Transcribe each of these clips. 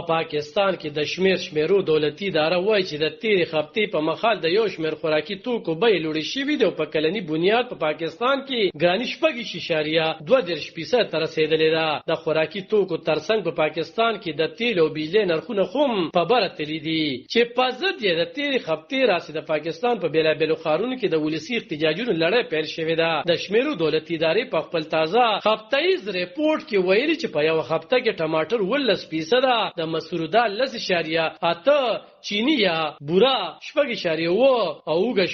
پاکستان کې د شمیرو دولتي اداره وایي چې د تیرې هفتې په مخال د یو شمېر خوراکي توکو بیې لوړې شوي دي او په کلني بنیاد په پاکستان کې ګراني 2.2% ته رسېدلې ده. د خوراکي توکو ترڅنګ په پاکستان کې د تیل او بجلۍ نرخونه هم په بره تللي دي چې په ضد یې د تیرې هفتې راسې د پاکستان په بېلابېلو ښارونو کې د ولسي احتجاجونو لړۍ پیل شوې ده. د شمیرو دولتي ادارې په خپل تازه هفتهیز ریپورټ کې ویلي چې په یوه هفته کې ټماټر 18%، د مسورو دال 10.8، چینی یا بورا 6.9، اوګه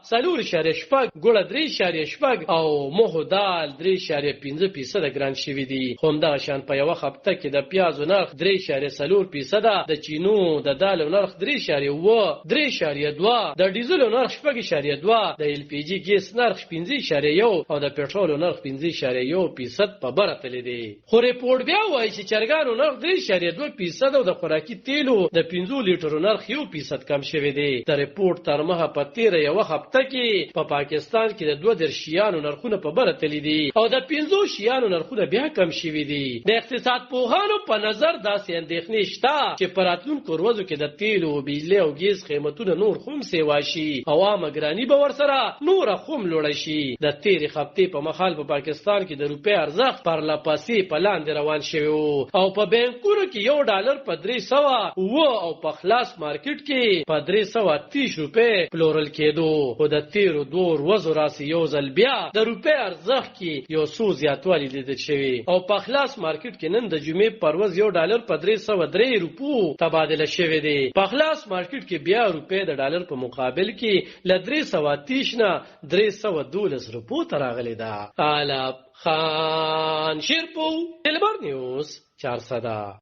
4.8، ګوړه 3.8 او مخ دال 3.5% ګران شوي دي. همدغه شان په یوه هفته کې د پیازو نرخ 3.4%، د چینو د دالو نرخ 3.2، د ډیزلو نرخ 6.2، د ال پی جی ګیس نرخ 5.1 او د پټرولو نرخ 5.1% په بره تللی دی. خو ریپورټ بیا وایي چې چرګانو نرخ 3.2% او د خوراکي تیلو د 5 لیټرو نرخ 1% کم شوی دی. د ریپورټ تر مخه په تیره یوه هفته کې په پاکستان کې د 2 شیانو نرخونه په بره تللی دي او د 5 شیانو نرخونه بیا کم شوي دي. د اقتصاد پوهانو په نظر داسې اندېښنې شته چې په راتلونکو ورځو کې د تیلو، بجلۍ او ګیس قیمتونه نور هم سیوا شي، عوامه ګراني به ورسره نوره هم لوړه شي. د تیرې هفتې په مخال په پاکستان کې د روپۍ ارزښت پرله پسې په لاندې روان شوی او په بانکونو کې $1 په 300 او په خلاص مارکیټ کې په 330 روپۍ پلورل کېدو. خو د تیرو 2 ورځو راسې یو ځل بیا د روپۍ ارزښت کې یو څو زیاتوالی لیدل شوی او په خلاص مارکیټ کې نن د جمعې پر ورځ $1 په 303 روپو تبادله شوی دی. په خلاص مارکیټ کې بیا روپۍ د ډالر په مقابل کې ل 330 نه 312 روپو ته راغلی ده. طالب خان شیرپو، دلبر نیوز 400.